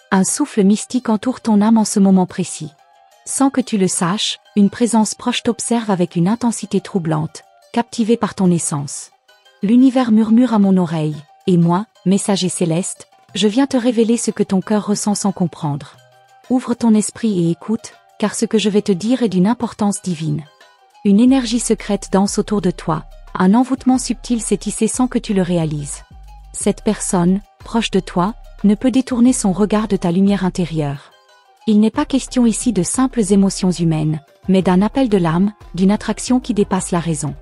Un souffle mystique entoure ton âme en ce moment précis. Sans que tu le saches, une présence proche t'observe avec une intensité troublante, captivée par ton essence. L'univers murmure à mon oreille, et moi, messager céleste, je viens te révéler ce que ton cœur ressent sans comprendre. Ouvre ton esprit et écoute, car ce que je vais te dire est d'une importance divine. Une énergie secrète danse autour de toi, un envoûtement subtil s'est tissé sans que tu le réalises. Cette personne, proche de toi, ne peut détourner son regard de ta lumière intérieure. Il n'est pas question ici de simples émotions humaines, mais d'un appel de l'âme, d'une attraction qui dépasse la raison.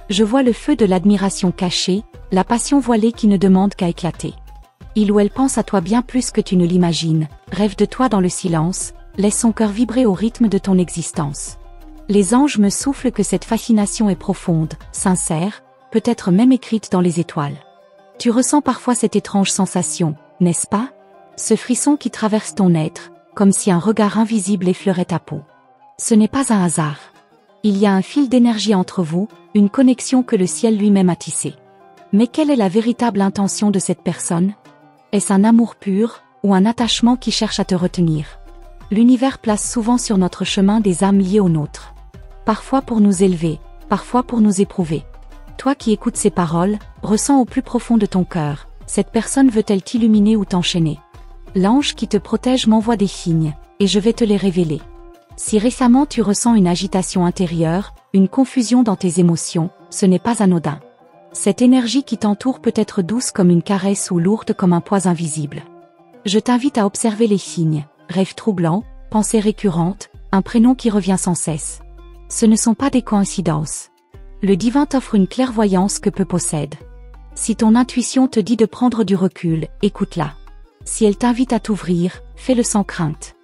Je vois le feu de l'admiration cachée, la passion voilée qui ne demande qu'à éclater. Il ou elle pense à toi bien plus que tu ne l'imagines, rêve de toi dans le silence, laisse son cœur vibrer au rythme de ton existence. Les anges me soufflent que cette fascination est profonde, sincère, peut-être même écrite dans les étoiles. Tu ressens parfois cette étrange sensation, n'est-ce pas? Ce frisson qui traverse ton être, comme si un regard invisible effleurait ta peau. Ce n'est pas un hasard. Il y a un fil d'énergie entre vous, une connexion que le ciel lui-même a tissée. Mais quelle est la véritable intention de cette personne? Est-ce un amour pur, ou un attachement qui cherche à te retenir? L'univers place souvent sur notre chemin des âmes liées aux nôtres. Parfois pour nous élever, parfois pour nous éprouver. Toi qui écoutes ces paroles, ressens au plus profond de ton cœur, cette personne veut-elle t'illuminer ou t'enchaîner? L'ange qui te protège m'envoie des signes, et je vais te les révéler. Si récemment tu ressens une agitation intérieure, une confusion dans tes émotions, ce n'est pas anodin. Cette énergie qui t'entoure peut être douce comme une caresse ou lourde comme un poids invisible. Je t'invite à observer les signes, rêves troublants, pensées récurrentes, un prénom qui revient sans cesse. Ce ne sont pas des coïncidences. Le divin t'offre une clairvoyance que peu possède. Si ton intuition te dit de prendre du recul, écoute-la. Si elle t'invite à t'ouvrir, fais-le sans crainte.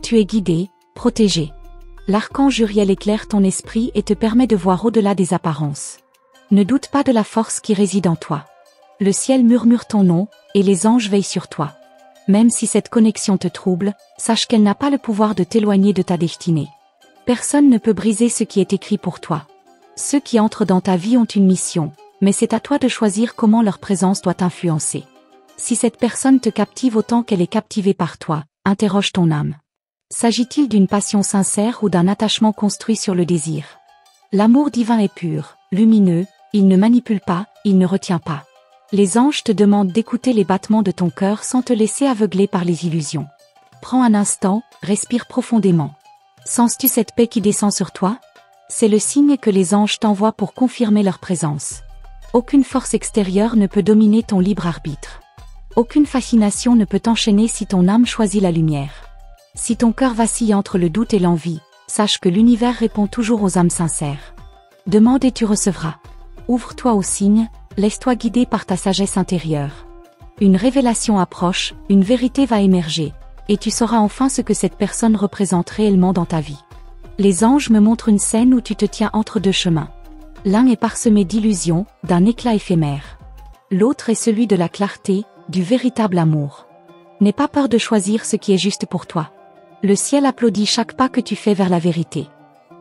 Tu es guidé, protégé. L'archange Uriel éclaire ton esprit et te permet de voir au-delà des apparences. Ne doute pas de la force qui réside en toi. Le ciel murmure ton nom, et les anges veillent sur toi. Même si cette connexion te trouble, sache qu'elle n'a pas le pouvoir de t'éloigner de ta destinée. Personne ne peut briser ce qui est écrit pour toi. Ceux qui entrent dans ta vie ont une mission, mais c'est à toi de choisir comment leur présence doit t'influencer. Si cette personne te captive autant qu'elle est captivée par toi, interroge ton âme. S'agit-il d'une passion sincère ou d'un attachement construit sur le désir? L'amour divin est pur, lumineux, il ne manipule pas, il ne retient pas. Les anges te demandent d'écouter les battements de ton cœur sans te laisser aveugler par les illusions. Prends un instant, respire profondément. Sens-tu cette paix qui descend sur toi? C'est le signe que les anges t'envoient pour confirmer leur présence. Aucune force extérieure ne peut dominer ton libre arbitre. Aucune fascination ne peut t'enchaîner si ton âme choisit la lumière. Si ton cœur vacille entre le doute et l'envie, sache que l'univers répond toujours aux âmes sincères. Demande et tu recevras. Ouvre-toi aux signes, laisse-toi guider par ta sagesse intérieure. Une révélation approche, une vérité va émerger, et tu sauras enfin ce que cette personne représente réellement dans ta vie. Les anges me montrent une scène où tu te tiens entre deux chemins. L'un est parsemé d'illusions, d'un éclat éphémère. L'autre est celui de la clarté, du véritable amour. N'aie pas peur de choisir ce qui est juste pour toi. Le ciel applaudit chaque pas que tu fais vers la vérité.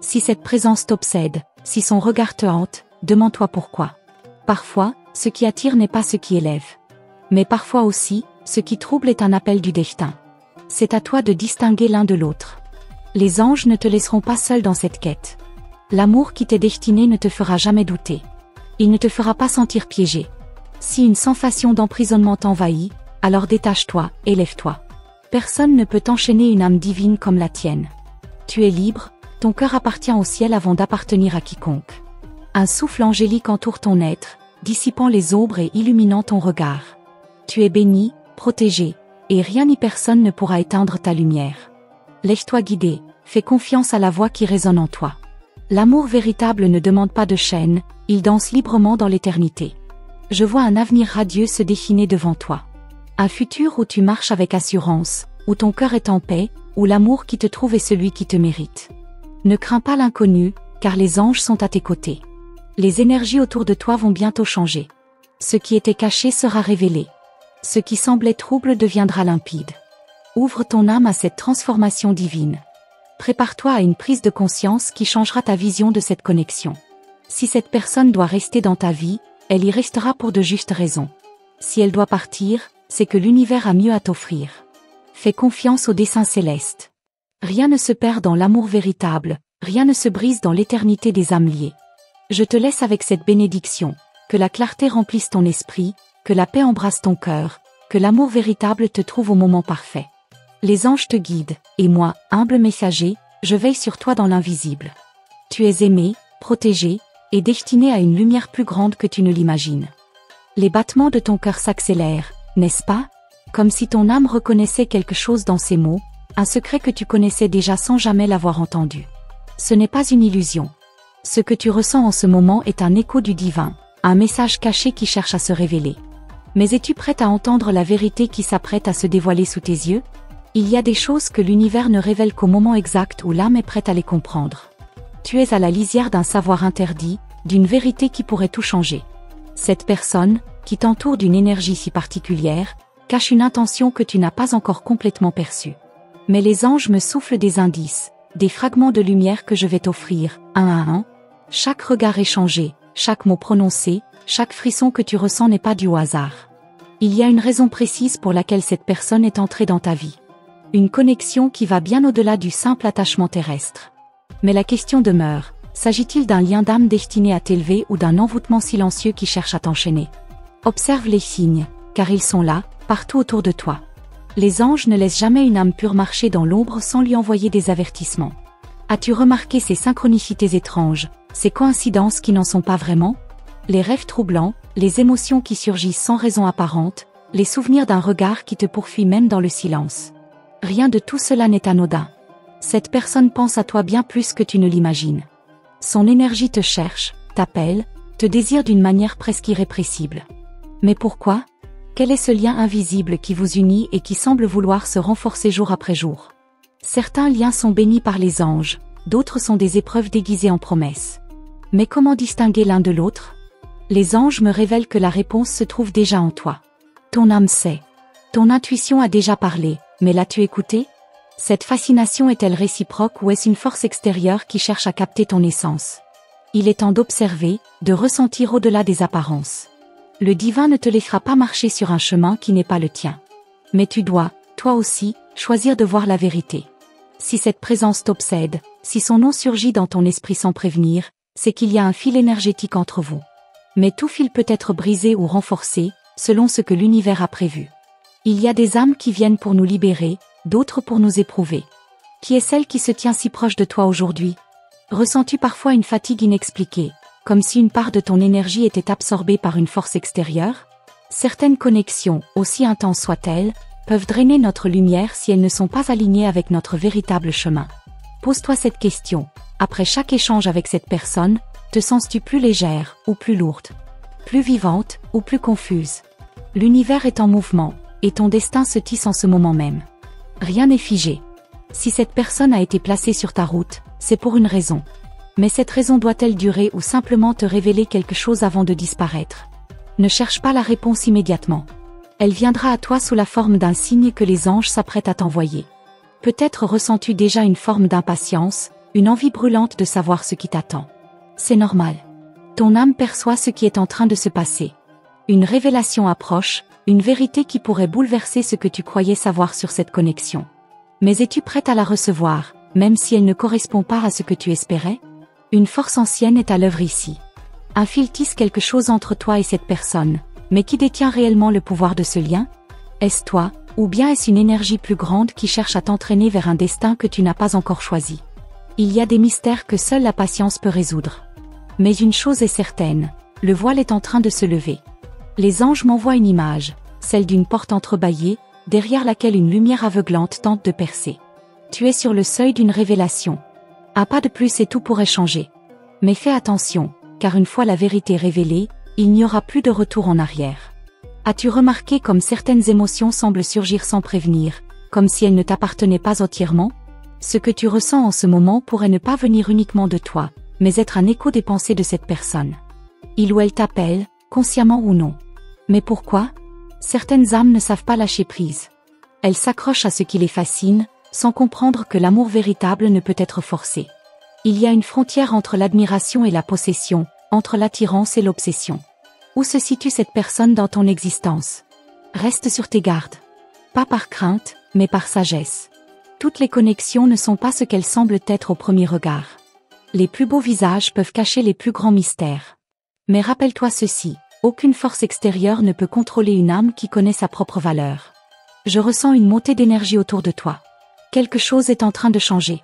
Si cette présence t'obsède, si son regard te hante, demande-toi pourquoi. Parfois, ce qui attire n'est pas ce qui élève. Mais parfois aussi, ce qui trouble est un appel du destin. C'est à toi de distinguer l'un de l'autre. Les anges ne te laisseront pas seul dans cette quête. L'amour qui t'est destiné ne te fera jamais douter. Il ne te fera pas sentir piégé. Si une sensation d'emprisonnement t'envahit, alors détache-toi, élève-toi. Personne ne peut enchaîner une âme divine comme la tienne. Tu es libre, ton cœur appartient au ciel avant d'appartenir à quiconque. Un souffle angélique entoure ton être, dissipant les ombres et illuminant ton regard. Tu es béni, protégé, et rien ni personne ne pourra éteindre ta lumière. Laisse-toi guider, fais confiance à la voix qui résonne en toi. L'amour véritable ne demande pas de chaîne, il danse librement dans l'éternité. Je vois un avenir radieux se dessiner devant toi. Un futur où tu marches avec assurance, où ton cœur est en paix, où l'amour qui te trouve est celui qui te mérite. Ne crains pas l'inconnu, car les anges sont à tes côtés. Les énergies autour de toi vont bientôt changer. Ce qui était caché sera révélé. Ce qui semblait trouble deviendra limpide. Ouvre ton âme à cette transformation divine. Prépare-toi à une prise de conscience qui changera ta vision de cette connexion. Si cette personne doit rester dans ta vie, elle y restera pour de justes raisons. Si elle doit partir, c'est que l'univers a mieux à t'offrir. Fais confiance au dessein céleste. Rien ne se perd dans l'amour véritable, rien ne se brise dans l'éternité des âmes liées. Je te laisse avec cette bénédiction, que la clarté remplisse ton esprit, que la paix embrasse ton cœur, que l'amour véritable te trouve au moment parfait. Les anges te guident, et moi, humble messager, je veille sur toi dans l'invisible. Tu es aimé, protégé, et destiné à une lumière plus grande que tu ne l'imagines. Les battements de ton cœur s'accélèrent, n'est-ce pas? Comme si ton âme reconnaissait quelque chose dans ces mots, un secret que tu connaissais déjà sans jamais l'avoir entendu. Ce n'est pas une illusion. Ce que tu ressens en ce moment est un écho du divin, un message caché qui cherche à se révéler. Mais es-tu prête à entendre la vérité qui s'apprête à se dévoiler sous tes yeux? Il y a des choses que l'univers ne révèle qu'au moment exact où l'âme est prête à les comprendre. Tu es à la lisière d'un savoir interdit, d'une vérité qui pourrait tout changer. Cette personne, qui t'entoure d'une énergie si particulière, cache une intention que tu n'as pas encore complètement perçue. Mais les anges me soufflent des indices, des fragments de lumière que je vais t'offrir, un à un. Chaque regard échangé, chaque mot prononcé, chaque frisson que tu ressens n'est pas dû au hasard. Il y a une raison précise pour laquelle cette personne est entrée dans ta vie. Une connexion qui va bien au-delà du simple attachement terrestre. Mais la question demeure, s'agit-il d'un lien d'âme destiné à t'élever ou d'un envoûtement silencieux qui cherche à t'enchaîner? Observe les signes, car ils sont là, partout autour de toi. Les anges ne laissent jamais une âme pure marcher dans l'ombre sans lui envoyer des avertissements. As-tu remarqué ces synchronicités étranges, ces coïncidences qui n'en sont pas vraiment? Les rêves troublants, les émotions qui surgissent sans raison apparente, les souvenirs d'un regard qui te poursuit même dans le silence. Rien de tout cela n'est anodin. Cette personne pense à toi bien plus que tu ne l'imagines. Son énergie te cherche, t'appelle, te désire d'une manière presque irrépressible. Mais pourquoi? Quel est ce lien invisible qui vous unit et qui semble vouloir se renforcer jour après jour? Certains liens sont bénis par les anges, d'autres sont des épreuves déguisées en promesses. Mais comment distinguer l'un de l'autre? Les anges me révèlent que la réponse se trouve déjà en toi. Ton âme sait. Ton intuition a déjà parlé, mais l'as-tu écoutée? Cette fascination est-elle réciproque ou est-ce une force extérieure qui cherche à capter ton essence? Il est temps d'observer, de ressentir au-delà des apparences. Le divin ne te laissera pas marcher sur un chemin qui n'est pas le tien. Mais tu dois, toi aussi, choisir de voir la vérité. Si cette présence t'obsède, si son nom surgit dans ton esprit sans prévenir, c'est qu'il y a un fil énergétique entre vous. Mais tout fil peut être brisé ou renforcé, selon ce que l'univers a prévu. Il y a des âmes qui viennent pour nous libérer, d'autres pour nous éprouver. Qui est celle qui se tient si proche de toi aujourd'hui? Ressens-tu parfois une fatigue inexpliquée, comme si une part de ton énergie était absorbée par une force extérieure? Certaines connexions, aussi intenses soient-elles, peuvent drainer notre lumière si elles ne sont pas alignées avec notre véritable chemin. Pose-toi cette question, après chaque échange avec cette personne, te sens-tu plus légère ou plus lourde? Plus vivante ou plus confuse? L'univers est en mouvement, et ton destin se tisse en ce moment même. Rien n'est figé. Si cette personne a été placée sur ta route, c'est pour une raison. Mais cette raison doit-elle durer ou simplement te révéler quelque chose avant de disparaître? Ne cherche pas la réponse immédiatement. Elle viendra à toi sous la forme d'un signe que les anges s'apprêtent à t'envoyer. Peut-être ressens-tu déjà une forme d'impatience, une envie brûlante de savoir ce qui t'attend. C'est normal. Ton âme perçoit ce qui est en train de se passer. Une révélation approche, une vérité qui pourrait bouleverser ce que tu croyais savoir sur cette connexion. Mais es-tu prête à la recevoir, même si elle ne correspond pas à ce que tu espérais? Une force ancienne est à l'œuvre ici. Un fil tisse quelque chose entre toi et cette personne, mais qui détient réellement le pouvoir de ce lien? Est-ce toi, ou bien est-ce une énergie plus grande qui cherche à t'entraîner vers un destin que tu n'as pas encore choisi? Il y a des mystères que seule la patience peut résoudre. Mais une chose est certaine, le voile est en train de se lever. Les anges m'envoient une image, celle d'une porte entrebâillée, derrière laquelle une lumière aveuglante tente de percer. Tu es sur le seuil d'une révélation. Un pas de plus et tout pourrait changer. Mais fais attention, car une fois la vérité révélée, il n'y aura plus de retour en arrière. As-tu remarqué comme certaines émotions semblent surgir sans prévenir, comme si elles ne t'appartenaient pas entièrement? Ce que tu ressens en ce moment pourrait ne pas venir uniquement de toi, mais être un écho des pensées de cette personne. Il ou elle t'appelle, consciemment ou non. Mais pourquoi? Certaines âmes ne savent pas lâcher prise. Elles s'accrochent à ce qui les fascine, sans comprendre que l'amour véritable ne peut être forcé. Il y a une frontière entre l'admiration et la possession, entre l'attirance et l'obsession. Où se situe cette personne dans ton existence? Reste sur tes gardes. Pas par crainte, mais par sagesse. Toutes les connexions ne sont pas ce qu'elles semblent être au premier regard. Les plus beaux visages peuvent cacher les plus grands mystères. Mais rappelle-toi ceci, aucune force extérieure ne peut contrôler une âme qui connaît sa propre valeur. Je ressens une montée d'énergie autour de toi. Quelque chose est en train de changer.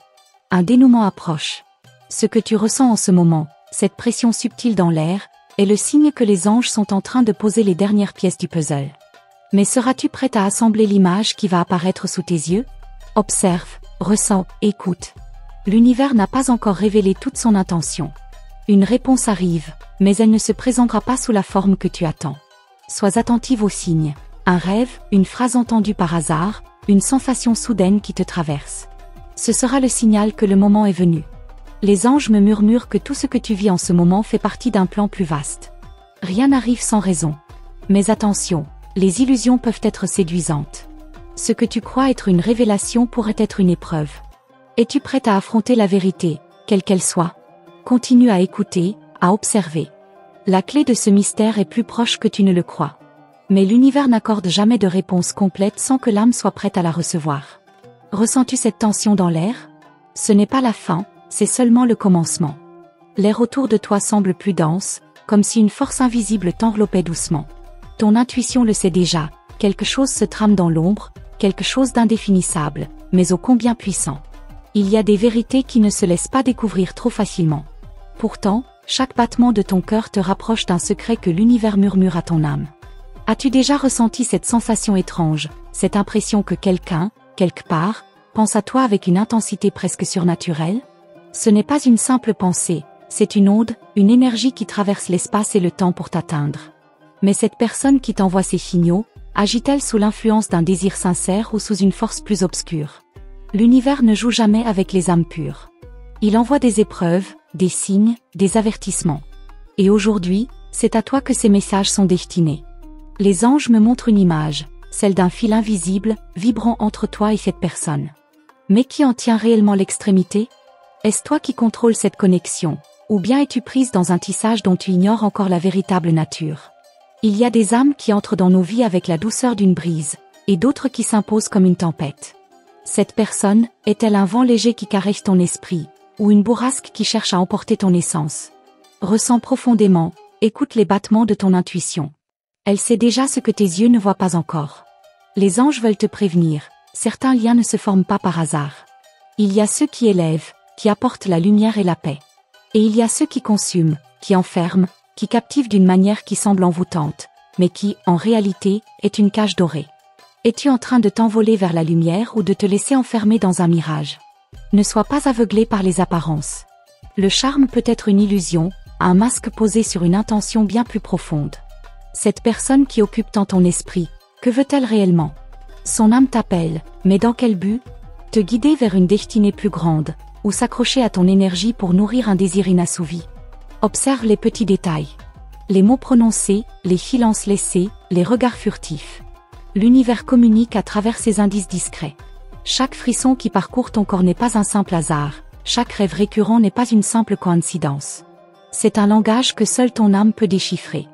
Un dénouement approche. Ce que tu ressens en ce moment, cette pression subtile dans l'air, est le signe que les anges sont en train de poser les dernières pièces du puzzle. Mais seras-tu prête à assembler l'image qui va apparaître sous tes yeux? Observe, ressens, écoute. L'univers n'a pas encore révélé toute son intention. Une réponse arrive, mais elle ne se présentera pas sous la forme que tu attends. Sois attentive aux signes. Un rêve, une phrase entendue par hasard, une sensation soudaine qui te traverse. Ce sera le signal que le moment est venu. Les anges me murmurent que tout ce que tu vis en ce moment fait partie d'un plan plus vaste. Rien n'arrive sans raison. Mais attention, les illusions peuvent être séduisantes. Ce que tu crois être une révélation pourrait être une épreuve. Es-tu prête à affronter la vérité, quelle qu'elle soit? Continue à écouter, à observer. La clé de ce mystère est plus proche que tu ne le crois. Mais l'univers n'accorde jamais de réponse complète sans que l'âme soit prête à la recevoir. Ressens-tu cette tension dans l'air? Ce n'est pas la fin, c'est seulement le commencement. L'air autour de toi semble plus dense, comme si une force invisible t'enveloppait doucement. Ton intuition le sait déjà, quelque chose se trame dans l'ombre, quelque chose d'indéfinissable, mais ô combien puissant. Il y a des vérités qui ne se laissent pas découvrir trop facilement. Pourtant, chaque battement de ton cœur te rapproche d'un secret que l'univers murmure à ton âme. As-tu déjà ressenti cette sensation étrange, cette impression que quelqu'un, quelque part, pense à toi avec une intensité presque surnaturelle? Ce n'est pas une simple pensée, c'est une onde, une énergie qui traverse l'espace et le temps pour t'atteindre. Mais cette personne qui t'envoie ces signaux, agit-elle sous l'influence d'un désir sincère ou sous une force plus obscure? L'univers ne joue jamais avec les âmes pures. Il envoie des épreuves, des signes, des avertissements. Et aujourd'hui, c'est à toi que ces messages sont destinés. Les anges me montrent une image, celle d'un fil invisible, vibrant entre toi et cette personne. Mais qui en tient réellement l'extrémité? Est-ce toi qui contrôles cette connexion, ou bien es-tu prise dans un tissage dont tu ignores encore la véritable nature? Il y a des âmes qui entrent dans nos vies avec la douceur d'une brise, et d'autres qui s'imposent comme une tempête. Cette personne, est-elle un vent léger qui caresse ton esprit, ou une bourrasque qui cherche à emporter ton essence? Ressens profondément, écoute les battements de ton intuition. Elle sait déjà ce que tes yeux ne voient pas encore. Les anges veulent te prévenir, certains liens ne se forment pas par hasard. Il y a ceux qui élèvent, qui apportent la lumière et la paix. Et il y a ceux qui consument, qui enferment, qui captivent d'une manière qui semble envoûtante, mais qui, en réalité, est une cage dorée. Es-tu en train de t'envoler vers la lumière ou de te laisser enfermer dans un mirage? Ne sois pas aveuglé par les apparences. Le charme peut être une illusion, un masque posé sur une intention bien plus profonde. Cette personne qui occupe tant ton esprit, que veut-elle réellement? Son âme t'appelle, mais dans quel but? Te guider vers une destinée plus grande, ou s'accrocher à ton énergie pour nourrir un désir inassouvi? Observe les petits détails. Les mots prononcés, les silences laissés, les regards furtifs. L'univers communique à travers ces indices discrets. Chaque frisson qui parcourt ton corps n'est pas un simple hasard, chaque rêve récurrent n'est pas une simple coïncidence. C'est un langage que seule ton âme peut déchiffrer.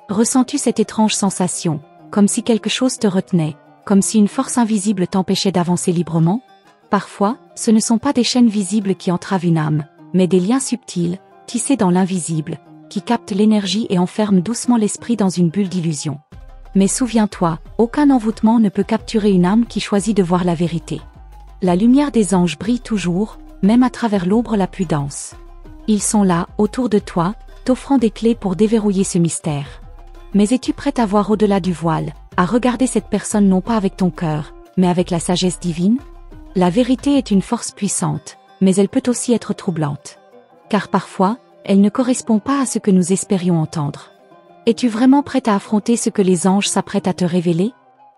Ressens-tu cette étrange sensation, comme si quelque chose te retenait, comme si une force invisible t'empêchait d'avancer librement? Parfois, ce ne sont pas des chaînes visibles qui entravent une âme, mais des liens subtils, tissés dans l'invisible, qui captent l'énergie et enferment doucement l'esprit dans une bulle d'illusion. Mais souviens-toi, aucun envoûtement ne peut capturer une âme qui choisit de voir la vérité. La lumière des anges brille toujours, même à travers l'ombre la plus dense. Ils sont là, autour de toi, t'offrant des clés pour déverrouiller ce mystère. Mais es-tu prête à voir au-delà du voile, à regarder cette personne non pas avec ton cœur, mais avec la sagesse divine? La vérité est une force puissante, mais elle peut aussi être troublante. Car parfois, elle ne correspond pas à ce que nous espérions entendre. Es-tu vraiment prête à affronter ce que les anges s'apprêtent à te révéler?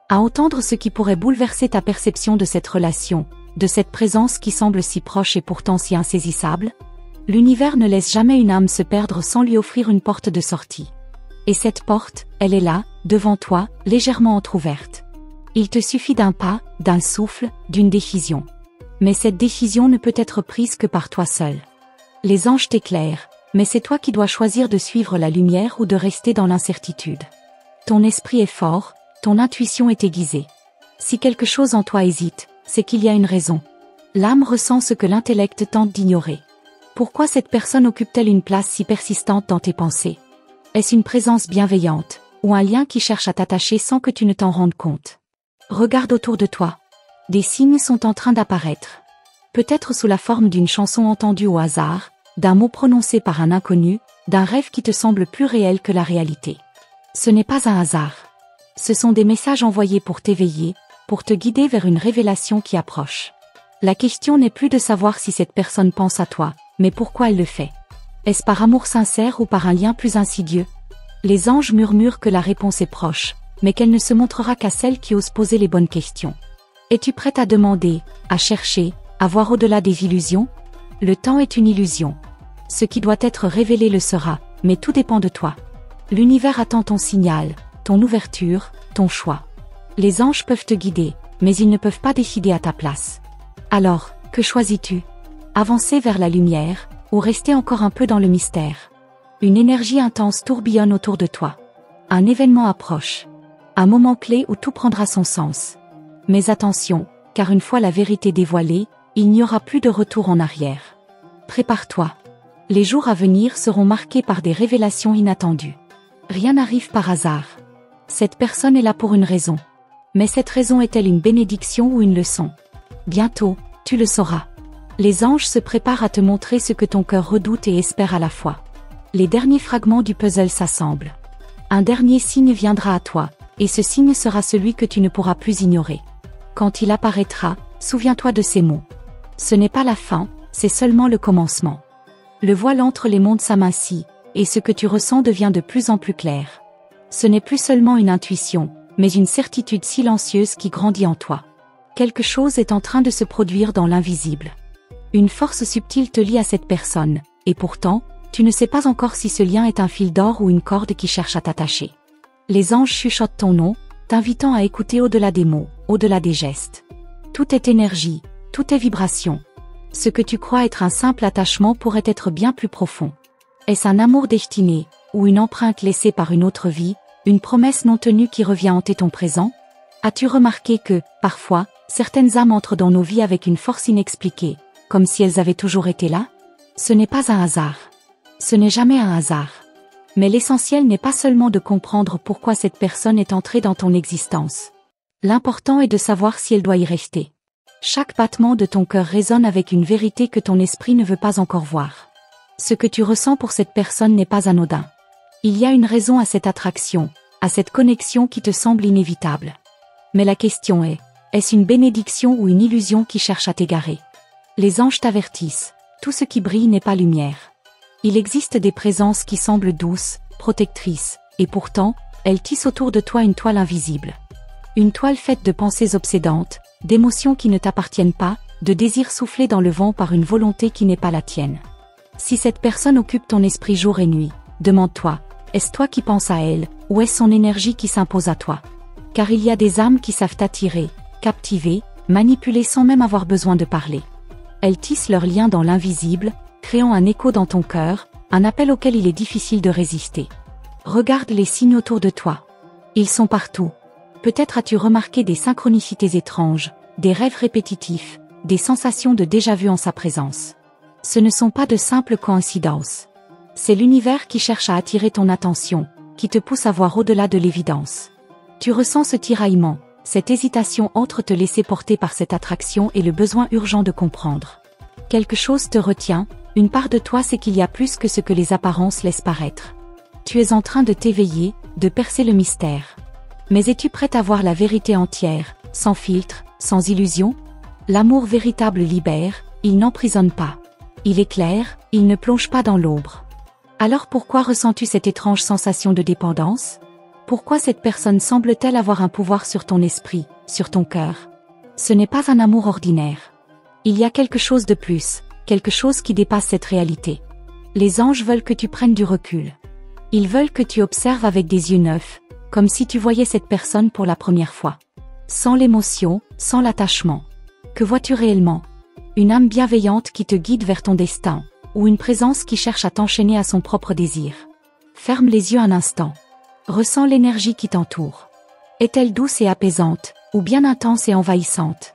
À entendre ce qui pourrait bouleverser ta perception de cette relation, de cette présence qui semble si proche et pourtant si insaisissable? L'univers ne laisse jamais une âme se perdre sans lui offrir une porte de sortie. Et cette porte, elle est là, devant toi, légèrement entr'ouverte. Il te suffit d'un pas, d'un souffle, d'une décision. Mais cette décision ne peut être prise que par toi seul. Les anges t'éclairent, mais c'est toi qui dois choisir de suivre la lumière ou de rester dans l'incertitude. Ton esprit est fort, ton intuition est aiguisée. Si quelque chose en toi hésite, c'est qu'il y a une raison. L'âme ressent ce que l'intellect tente d'ignorer. Pourquoi cette personne occupe-t-elle une place si persistante dans tes pensées? Est-ce une présence bienveillante, ou un lien qui cherche à t'attacher sans que tu ne t'en rendes compte? Regarde autour de toi. Des signes sont en train d'apparaître. Peut-être sous la forme d'une chanson entendue au hasard, d'un mot prononcé par un inconnu, d'un rêve qui te semble plus réel que la réalité. Ce n'est pas un hasard. Ce sont des messages envoyés pour t'éveiller, pour te guider vers une révélation qui approche. La question n'est plus de savoir si cette personne pense à toi, mais pourquoi elle le fait. Est-ce par amour sincère ou par un lien plus insidieux? Les anges murmurent que la réponse est proche, mais qu'elle ne se montrera qu'à celles qui osent poser les bonnes questions. Es-tu prête à demander, à chercher, à voir au-delà des illusions? Le temps est une illusion. Ce qui doit être révélé le sera, mais tout dépend de toi. L'univers attend ton signal, ton ouverture, ton choix. Les anges peuvent te guider, mais ils ne peuvent pas décider à ta place. Alors, que choisis-tu? Avancer vers la lumière, ou rester encore un peu dans le mystère? Une énergie intense tourbillonne autour de toi. Un événement approche. Un moment clé où tout prendra son sens. Mais attention, car une fois la vérité dévoilée, il n'y aura plus de retour en arrière. Prépare-toi. Les jours à venir seront marqués par des révélations inattendues. Rien n'arrive par hasard. Cette personne est là pour une raison. Mais cette raison est-elle une bénédiction ou une leçon? Bientôt, tu le sauras. Les anges se préparent à te montrer ce que ton cœur redoute et espère à la fois. Les derniers fragments du puzzle s'assemblent. Un dernier signe viendra à toi, et ce signe sera celui que tu ne pourras plus ignorer. Quand il apparaîtra, souviens-toi de ces mots. Ce n'est pas la fin, c'est seulement le commencement. Le voile entre les mondes s'amincit, et ce que tu ressens devient de plus en plus clair. Ce n'est plus seulement une intuition, mais une certitude silencieuse qui grandit en toi. Quelque chose est en train de se produire dans l'invisible. Une force subtile te lie à cette personne, et pourtant, tu ne sais pas encore si ce lien est un fil d'or ou une corde qui cherche à t'attacher. Les anges chuchotent ton nom, t'invitant à écouter au-delà des mots, au-delà des gestes. Tout est énergie, tout est vibration. Ce que tu crois être un simple attachement pourrait être bien plus profond. Est-ce un amour destiné, ou une empreinte laissée par une autre vie, une promesse non tenue qui revient hanter ton présent? As-tu remarqué que, parfois, certaines âmes entrent dans nos vies avec une force inexpliquée, comme si elles avaient toujours été là? Ce n'est pas un hasard. Ce n'est jamais un hasard. Mais l'essentiel n'est pas seulement de comprendre pourquoi cette personne est entrée dans ton existence. L'important est de savoir si elle doit y rester. Chaque battement de ton cœur résonne avec une vérité que ton esprit ne veut pas encore voir. Ce que tu ressens pour cette personne n'est pas anodin. Il y a une raison à cette attraction, à cette connexion qui te semble inévitable. Mais la question est, est-ce une bénédiction ou une illusion qui cherche à t'égarer? Les anges t'avertissent, tout ce qui brille n'est pas lumière. Il existe des présences qui semblent douces, protectrices, et pourtant, elles tissent autour de toi une toile invisible. Une toile faite de pensées obsédantes, d'émotions qui ne t'appartiennent pas, de désirs soufflés dans le vent par une volonté qui n'est pas la tienne. Si cette personne occupe ton esprit jour et nuit, demande-toi, est-ce toi qui penses à elle, ou est-ce son énergie qui s'impose à toi? Car il y a des âmes qui savent attirer, captiver, manipuler sans même avoir besoin de parler. Elles tissent leurs liens dans l'invisible, créant un écho dans ton cœur, un appel auquel il est difficile de résister. Regarde les signes autour de toi. Ils sont partout. Peut-être as-tu remarqué des synchronicités étranges, des rêves répétitifs, des sensations de déjà-vu en sa présence. Ce ne sont pas de simples coïncidences. C'est l'univers qui cherche à attirer ton attention, qui te pousse à voir au-delà de l'évidence. Tu ressens ce tiraillement, cette hésitation entre te laisser porter par cette attraction et le besoin urgent de comprendre. Quelque chose te retient, une part de toi sait qu'il y a plus que ce que les apparences laissent paraître. Tu es en train de t'éveiller, de percer le mystère. Mais es-tu prête à voir la vérité entière, sans filtre, sans illusion? L'amour véritable libère, il n'emprisonne pas. Il éclaire, il ne plonge pas dans l'ombre. Alors pourquoi ressens-tu cette étrange sensation de dépendance? Pourquoi cette personne semble-t-elle avoir un pouvoir sur ton esprit, sur ton cœur? Ce n'est pas un amour ordinaire. Il y a quelque chose de plus, quelque chose qui dépasse cette réalité. Les anges veulent que tu prennes du recul. Ils veulent que tu observes avec des yeux neufs, comme si tu voyais cette personne pour la première fois. Sans l'émotion, sans l'attachement. Que vois-tu réellement? Une âme bienveillante qui te guide vers ton destin, ou une présence qui cherche à t'enchaîner à son propre désir? Ferme les yeux un instant. Ressens l'énergie qui t'entoure. Est-elle douce et apaisante, ou bien intense et envahissante.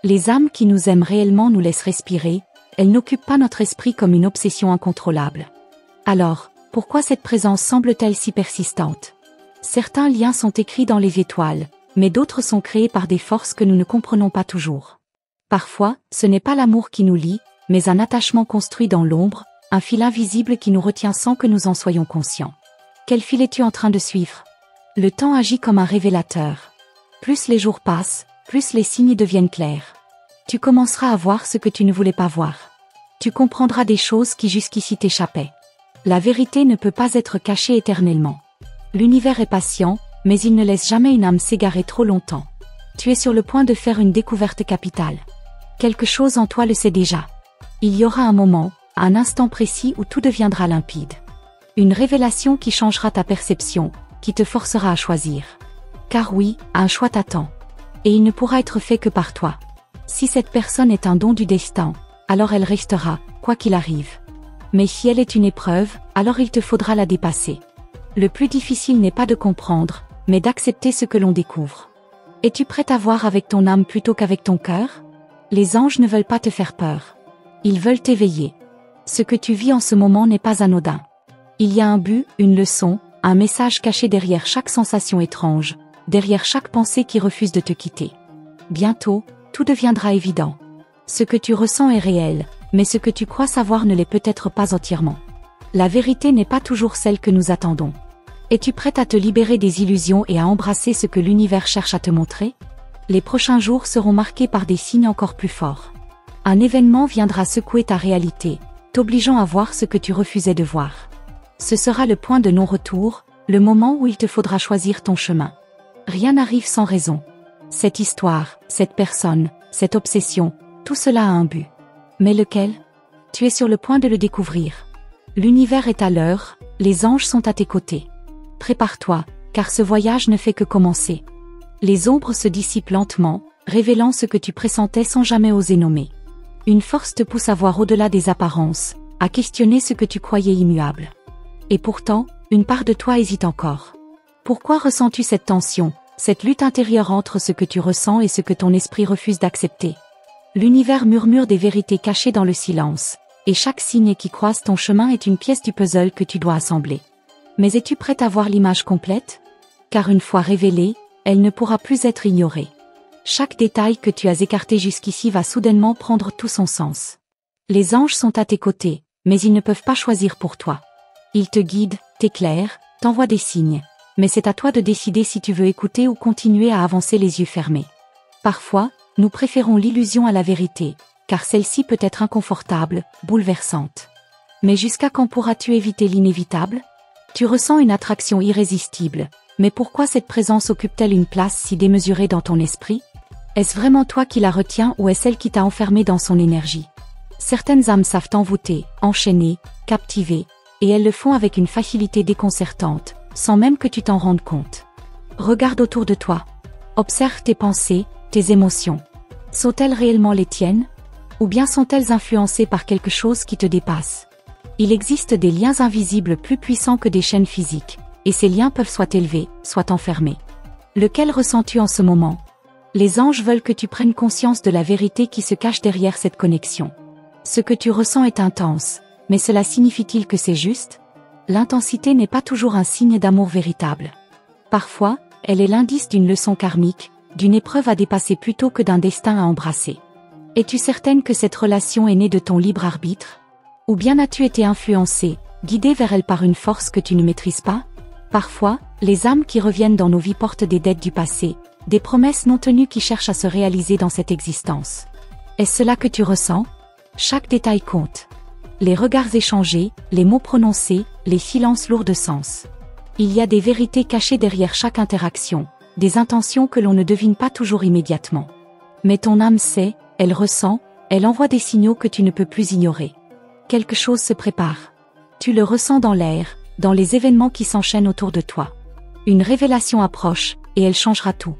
Les âmes qui nous aiment réellement nous laissent respirer, elles n'occupent pas notre esprit comme une obsession incontrôlable. Alors, pourquoi cette présence semble-t-elle si persistante? Certains liens sont écrits dans les étoiles, mais d'autres sont créés par des forces que nous ne comprenons pas toujours. Parfois, ce n'est pas l'amour qui nous lie, mais un attachement construit dans l'ombre, un fil invisible qui nous retient sans que nous en soyons conscients. Quel fil es-tu en train de suivre? Le temps agit comme un révélateur. Plus les jours passent, plus les signes deviennent clairs. Tu commenceras à voir ce que tu ne voulais pas voir. Tu comprendras des choses qui jusqu'ici t'échappaient. La vérité ne peut pas être cachée éternellement. L'univers est patient, mais il ne laisse jamais une âme s'égarer trop longtemps. Tu es sur le point de faire une découverte capitale. Quelque chose en toi le sait déjà. Il y aura un moment, un instant précis où tout deviendra limpide. Une révélation qui changera ta perception, qui te forcera à choisir. Car oui, un choix t'attend. Et il ne pourra être fait que par toi. Si cette personne est un don du destin, alors elle restera, quoi qu'il arrive. Mais si elle est une épreuve, alors il te faudra la dépasser. Le plus difficile n'est pas de comprendre, mais d'accepter ce que l'on découvre. Es-tu prête à voir avec ton âme plutôt qu'avec ton cœur? Les anges ne veulent pas te faire peur. Ils veulent t'éveiller. Ce que tu vis en ce moment n'est pas anodin. Il y a un but, une leçon, un message caché derrière chaque sensation étrange, derrière chaque pensée qui refuse de te quitter. Bientôt, tout deviendra évident. Ce que tu ressens est réel, mais ce que tu crois savoir ne l'est peut-être pas entièrement. La vérité n'est pas toujours celle que nous attendons. Es-tu prête à te libérer des illusions et à embrasser ce que l'univers cherche à te montrer? Les prochains jours seront marqués par des signes encore plus forts. Un événement viendra secouer ta réalité, t'obligeant à voir ce que tu refusais de voir. Ce sera le point de non-retour, le moment où il te faudra choisir ton chemin. Rien n'arrive sans raison. Cette histoire, cette personne, cette obsession, tout cela a un but. Mais lequel? Tu es sur le point de le découvrir. L'univers est à l'heure, les anges sont à tes côtés. Prépare-toi, car ce voyage ne fait que commencer. Les ombres se dissipent lentement, révélant ce que tu pressentais sans jamais oser nommer. Une force te pousse à voir au-delà des apparences, à questionner ce que tu croyais immuable. Et pourtant, une part de toi hésite encore. Pourquoi ressens-tu cette tension, cette lutte intérieure entre ce que tu ressens et ce que ton esprit refuse d'accepter? L'univers murmure des vérités cachées dans le silence, et chaque signe qui croise ton chemin est une pièce du puzzle que tu dois assembler. Mais es-tu prête à voir l'image complète? Car une fois révélée, elle ne pourra plus être ignorée. Chaque détail que tu as écarté jusqu'ici va soudainement prendre tout son sens. Les anges sont à tes côtés, mais ils ne peuvent pas choisir pour toi. Ils te guident, t'éclairent, t'envoient des signes, mais c'est à toi de décider si tu veux écouter ou continuer à avancer les yeux fermés. Parfois, nous préférons l'illusion à la vérité, car celle-ci peut être inconfortable, bouleversante. Mais jusqu'à quand pourras-tu éviter l'inévitable? Tu ressens une attraction irrésistible, mais pourquoi cette présence occupe-t-elle une place si démesurée dans ton esprit? Est-ce vraiment toi qui la retiens ou est-ce elle qui t'a enfermé dans son énergie? Certaines âmes savent t'envoûter, enchaîner, captiver, et elles le font avec une facilité déconcertante, sans même que tu t'en rendes compte. Regarde autour de toi. Observe tes pensées, tes émotions. Sont-elles réellement les tiennes? Ou bien sont-elles influencées par quelque chose qui te dépasse? Il existe des liens invisibles plus puissants que des chaînes physiques, et ces liens peuvent soit élevés, soit enfermés. Lequel ressens-tu en ce moment? Les anges veulent que tu prennes conscience de la vérité qui se cache derrière cette connexion. Ce que tu ressens est intense, mais cela signifie-t-il que c'est juste? L'intensité n'est pas toujours un signe d'amour véritable. Parfois, elle est l'indice d'une leçon karmique, d'une épreuve à dépasser plutôt que d'un destin à embrasser. Es-tu certaine que cette relation est née de ton libre arbitre? Ou bien as-tu été influencée, guidée vers elle par une force que tu ne maîtrises pas? Parfois, les âmes qui reviennent dans nos vies portent des dettes du passé, des promesses non tenues qui cherchent à se réaliser dans cette existence. Est-ce cela que tu ressens? Chaque détail compte. Les regards échangés, les mots prononcés, les silences lourds de sens. Il y a des vérités cachées derrière chaque interaction, des intentions que l'on ne devine pas toujours immédiatement. Mais ton âme sait, elle ressent, elle envoie des signaux que tu ne peux plus ignorer. Quelque chose se prépare. Tu le ressens dans l'air, dans les événements qui s'enchaînent autour de toi. Une révélation approche, et elle changera tout.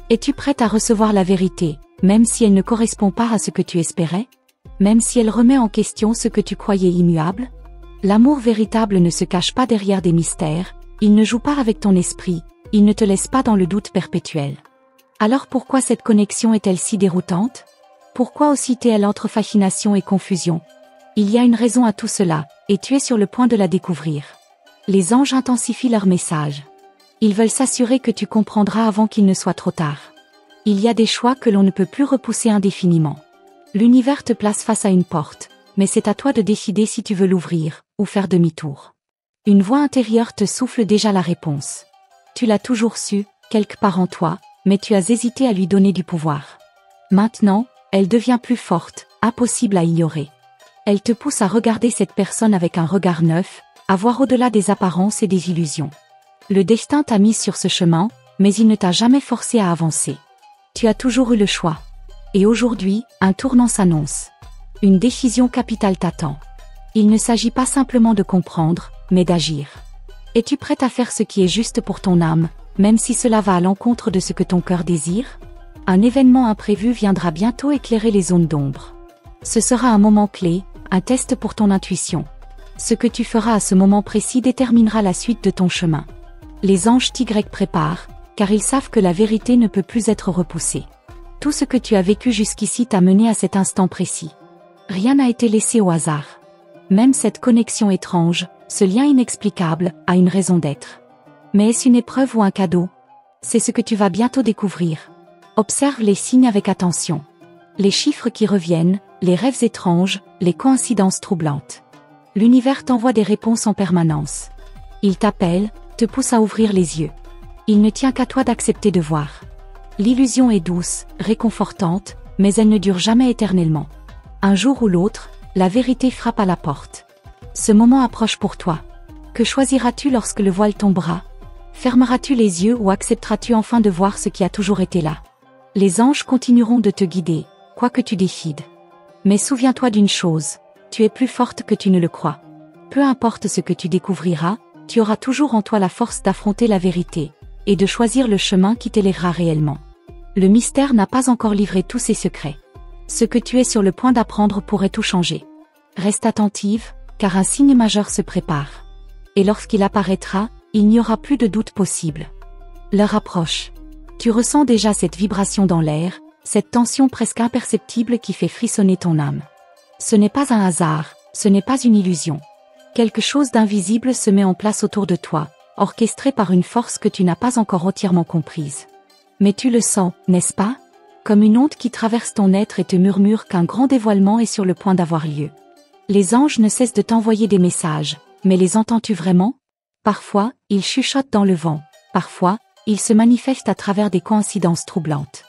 Es-tu prête à recevoir la vérité, même si elle ne correspond pas à ce que tu espérais? Même si elle remet en question ce que tu croyais immuable? L'amour véritable ne se cache pas derrière des mystères, il ne joue pas avec ton esprit, il ne te laisse pas dans le doute perpétuel. Alors pourquoi cette connexion est-elle si déroutante? Pourquoi aussi t'es-elle entre fascination et confusion? Il y a une raison à tout cela, et tu es sur le point de la découvrir. Les anges intensifient leur message. Ils veulent s'assurer que tu comprendras avant qu'il ne soit trop tard. Il y a des choix que l'on ne peut plus repousser indéfiniment. L'univers te place face à une porte, mais c'est à toi de décider si tu veux l'ouvrir, ou faire demi-tour. Une voix intérieure te souffle déjà la réponse. Tu l'as toujours su, quelque part en toi, mais tu as hésité à lui donner du pouvoir. Maintenant, elle devient plus forte, impossible à ignorer. Elle te pousse à regarder cette personne avec un regard neuf, à voir au-delà des apparences et des illusions. Le destin t'a mise sur ce chemin, mais il ne t'a jamais forcé à avancer. Tu as toujours eu le choix. Et aujourd'hui, un tournant s'annonce. Une décision capitale t'attend. Il ne s'agit pas simplement de comprendre, mais d'agir. Es-tu prête à faire ce qui est juste pour ton âme, même si cela va à l'encontre de ce que ton cœur désire? Un événement imprévu viendra bientôt éclairer les zones d'ombre. Ce sera un moment clé, un test pour ton intuition. Ce que tu feras à ce moment précis déterminera la suite de ton chemin. Les anges t'y préparent, car ils savent que la vérité ne peut plus être repoussée. Tout ce que tu as vécu jusqu'ici t'a mené à cet instant précis. Rien n'a été laissé au hasard. Même cette connexion étrange, ce lien inexplicable, a une raison d'être. Mais est-ce une épreuve ou un cadeau? C'est ce que tu vas bientôt découvrir. Observe les signes avec attention. Les chiffres qui reviennent, les rêves étranges, les coïncidences troublantes. L'univers t'envoie des réponses en permanence. Il t'appelle, te pousse à ouvrir les yeux. Il ne tient qu'à toi d'accepter de voir. L'illusion est douce, réconfortante, mais elle ne dure jamais éternellement. Un jour ou l'autre, la vérité frappe à la porte. Ce moment approche pour toi. Que choisiras-tu lorsque le voile tombera? Fermeras-tu les yeux ou accepteras-tu enfin de voir ce qui a toujours été là? Les anges continueront de te guider, quoi que tu décides. Mais souviens-toi d'une chose, tu es plus forte que tu ne le crois. Peu importe ce que tu découvriras, tu auras toujours en toi la force d'affronter la vérité, et de choisir le chemin qui t'élèvera réellement. Le mystère n'a pas encore livré tous ses secrets. Ce que tu es sur le point d'apprendre pourrait tout changer. Reste attentive, car un signe majeur se prépare. Et lorsqu'il apparaîtra, il n'y aura plus de doute possible. L'heure approche. Tu ressens déjà cette vibration dans l'air, cette tension presque imperceptible qui fait frissonner ton âme. Ce n'est pas un hasard, ce n'est pas une illusion. Quelque chose d'invisible se met en place autour de toi, orchestré par une force que tu n'as pas encore entièrement comprise. Mais tu le sens, n'est-ce pas? Comme une onde qui traverse ton être et te murmure qu'un grand dévoilement est sur le point d'avoir lieu. Les anges ne cessent de t'envoyer des messages, mais les entends-tu vraiment? Parfois, ils chuchotent dans le vent, parfois, ils se manifestent à travers des coïncidences troublantes.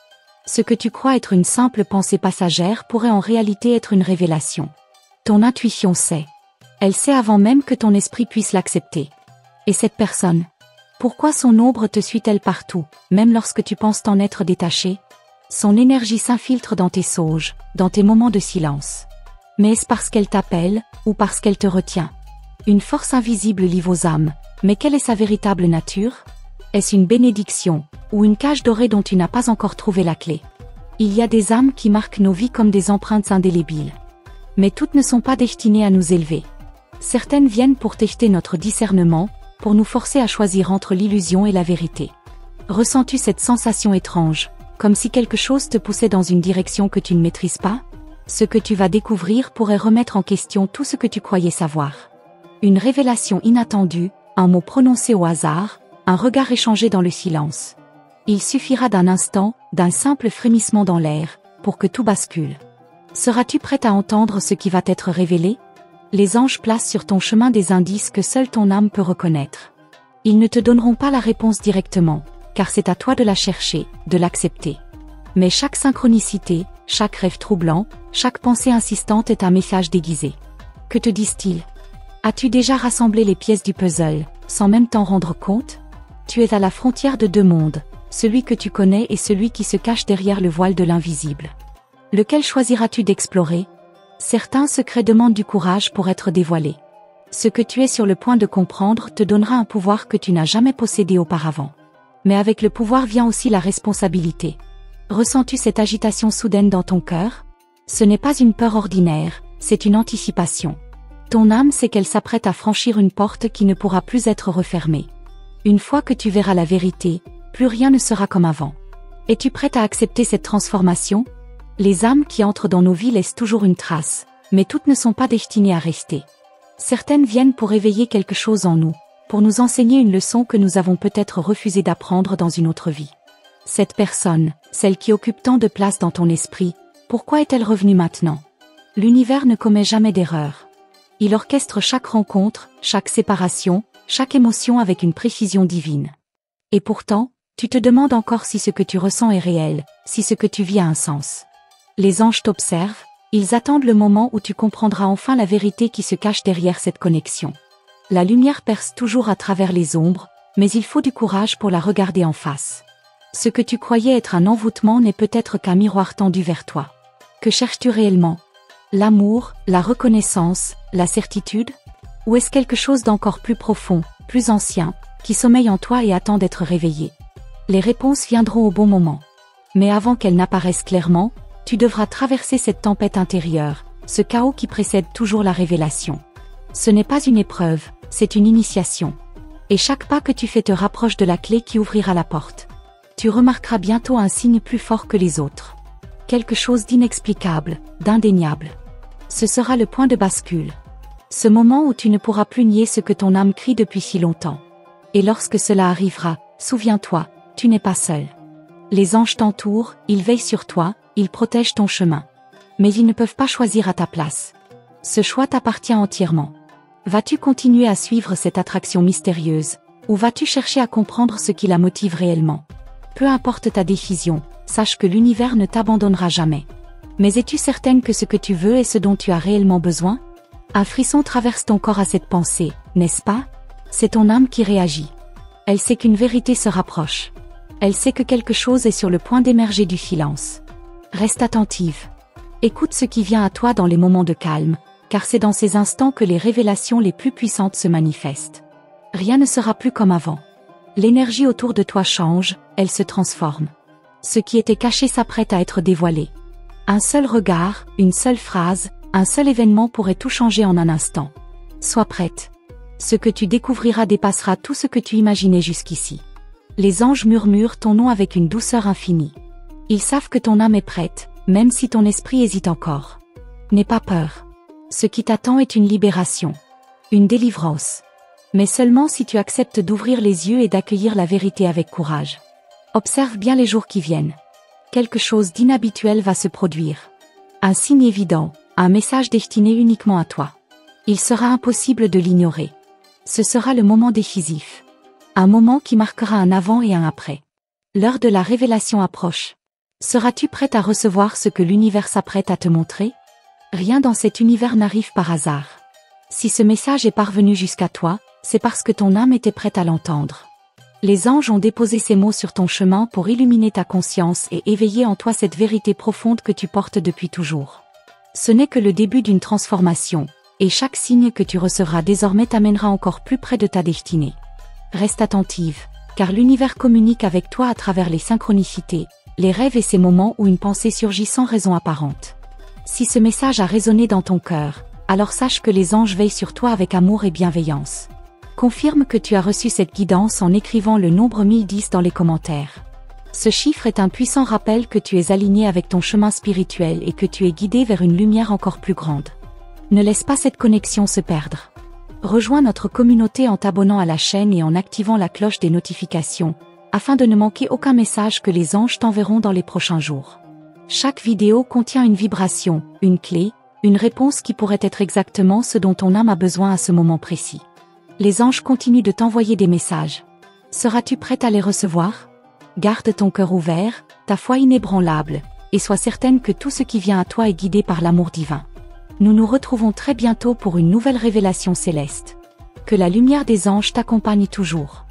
Ce que tu crois être une simple pensée passagère pourrait en réalité être une révélation. Ton intuition sait. Elle sait avant même que ton esprit puisse l'accepter. Et cette personne? Pourquoi son ombre te suit-elle partout, même lorsque tu penses t'en être détaché? Son énergie s'infiltre dans tes sauges, dans tes moments de silence. Mais est-ce parce qu'elle t'appelle, ou parce qu'elle te retient? Une force invisible lie vos âmes, mais quelle est sa véritable nature? Est-ce une bénédiction, ou une cage dorée dont tu n'as pas encore trouvé la clé? Il y a des âmes qui marquent nos vies comme des empreintes indélébiles. Mais toutes ne sont pas destinées à nous élever. Certaines viennent pour tester notre discernement, pour nous forcer à choisir entre l'illusion et la vérité. Ressens-tu cette sensation étrange, comme si quelque chose te poussait dans une direction que tu ne maîtrises pas? Ce que tu vas découvrir pourrait remettre en question tout ce que tu croyais savoir. Une révélation inattendue, un mot prononcé au hasard, un regard échangé dans le silence. Il suffira d'un instant, d'un simple frémissement dans l'air, pour que tout bascule. Seras-tu prête à entendre ce qui va t'être révélé? Les anges placent sur ton chemin des indices que seule ton âme peut reconnaître. Ils ne te donneront pas la réponse directement, car c'est à toi de la chercher, de l'accepter. Mais chaque synchronicité, chaque rêve troublant, chaque pensée insistante est un message déguisé. Que te disent-ils? As-tu déjà rassemblé les pièces du puzzle, sans même t'en rendre compte? Tu es à la frontière de deux mondes, celui que tu connais et celui qui se cache derrière le voile de l'invisible. Lequel choisiras-tu d'explorer? Certains secrets demandent du courage pour être dévoilés. Ce que tu es sur le point de comprendre te donnera un pouvoir que tu n'as jamais possédé auparavant. Mais avec le pouvoir vient aussi la responsabilité. Ressens-tu cette agitation soudaine dans ton cœur? Ce n'est pas une peur ordinaire, c'est une anticipation. Ton âme sait qu'elle s'apprête à franchir une porte qui ne pourra plus être refermée. Une fois que tu verras la vérité, plus rien ne sera comme avant. Es-tu prête à accepter cette transformation? Les âmes qui entrent dans nos vies laissent toujours une trace, mais toutes ne sont pas destinées à rester. Certaines viennent pour éveiller quelque chose en nous, pour nous enseigner une leçon que nous avons peut-être refusé d'apprendre dans une autre vie. Cette personne, celle qui occupe tant de place dans ton esprit, pourquoi est-elle revenue maintenant? L'univers ne commet jamais d'erreur. Il orchestre chaque rencontre, chaque séparation, chaque émotion avec une précision divine. Et pourtant, tu te demandes encore si ce que tu ressens est réel, si ce que tu vis a un sens. Les anges t'observent, ils attendent le moment où tu comprendras enfin la vérité qui se cache derrière cette connexion. La lumière perce toujours à travers les ombres, mais il faut du courage pour la regarder en face. Ce que tu croyais être un envoûtement n'est peut-être qu'un miroir tendu vers toi. Que cherches-tu réellement? L'amour, la reconnaissance, la certitude? Ou est-ce quelque chose d'encore plus profond, plus ancien, qui sommeille en toi et attend d'être réveillé? Les réponses viendront au bon moment. Mais avant qu'elles n'apparaissent clairement, tu devras traverser cette tempête intérieure, ce chaos qui précède toujours la révélation. Ce n'est pas une épreuve, c'est une initiation. Et chaque pas que tu fais te rapproche de la clé qui ouvrira la porte. Tu remarqueras bientôt un signe plus fort que les autres. Quelque chose d'inexplicable, d'indéniable. Ce sera le point de bascule. Ce moment où tu ne pourras plus nier ce que ton âme crie depuis si longtemps. Et lorsque cela arrivera, souviens-toi, tu n'es pas seul. Les anges t'entourent, ils veillent sur toi, ils protègent ton chemin. Mais ils ne peuvent pas choisir à ta place. Ce choix t'appartient entièrement. Vas-tu continuer à suivre cette attraction mystérieuse, ou vas-tu chercher à comprendre ce qui la motive réellement? Peu importe ta décision, sache que l'univers ne t'abandonnera jamais. Mais es-tu certaine que ce que tu veux est ce dont tu as réellement besoin? Un frisson traverse ton corps à cette pensée, n'est-ce pas? C'est ton âme qui réagit. Elle sait qu'une vérité se rapproche. Elle sait que quelque chose est sur le point d'émerger du silence. Reste attentive. Écoute ce qui vient à toi dans les moments de calme, car c'est dans ces instants que les révélations les plus puissantes se manifestent. Rien ne sera plus comme avant. L'énergie autour de toi change, elle se transforme. Ce qui était caché s'apprête à être dévoilé. Un seul regard, une seule phrase, un seul événement pourrait tout changer en un instant. Sois prête. Ce que tu découvriras dépassera tout ce que tu imaginais jusqu'ici. Les anges murmurent ton nom avec une douceur infinie. Ils savent que ton âme est prête, même si ton esprit hésite encore. N'aie pas peur. Ce qui t'attend est une libération. Une délivrance. Mais seulement si tu acceptes d'ouvrir les yeux et d'accueillir la vérité avec courage. Observe bien les jours qui viennent. Quelque chose d'inhabituel va se produire. Un signe évident, un message destiné uniquement à toi. Il sera impossible de l'ignorer. Ce sera le moment décisif. Un moment qui marquera un avant et un après. L'heure de la révélation approche. Seras-tu prête à recevoir ce que l'univers s'apprête à te montrer? Rien dans cet univers n'arrive par hasard. Si ce message est parvenu jusqu'à toi, c'est parce que ton âme était prête à l'entendre. Les anges ont déposé ces mots sur ton chemin pour illuminer ta conscience et éveiller en toi cette vérité profonde que tu portes depuis toujours. Ce n'est que le début d'une transformation, et chaque signe que tu recevras désormais t'amènera encore plus près de ta destinée. Reste attentive, car l'univers communique avec toi à travers les synchronicités, les rêves et ces moments où une pensée surgit sans raison apparente. Si ce message a résonné dans ton cœur, alors sache que les anges veillent sur toi avec amour et bienveillance. Confirme que tu as reçu cette guidance en écrivant le nombre 1010 dans les commentaires. Ce chiffre est un puissant rappel que tu es aligné avec ton chemin spirituel et que tu es guidé vers une lumière encore plus grande. Ne laisse pas cette connexion se perdre. Rejoins notre communauté en t'abonnant à la chaîne et en activant la cloche des notifications, afin de ne manquer aucun message que les anges t'enverront dans les prochains jours. Chaque vidéo contient une vibration, une clé, une réponse qui pourrait être exactement ce dont ton âme a besoin à ce moment précis. Les anges continuent de t'envoyer des messages. Seras-tu prête à les recevoir? Garde ton cœur ouvert, ta foi inébranlable, et sois certaine que tout ce qui vient à toi est guidé par l'amour divin. Nous nous retrouvons très bientôt pour une nouvelle révélation céleste. Que la lumière des anges t'accompagne toujours.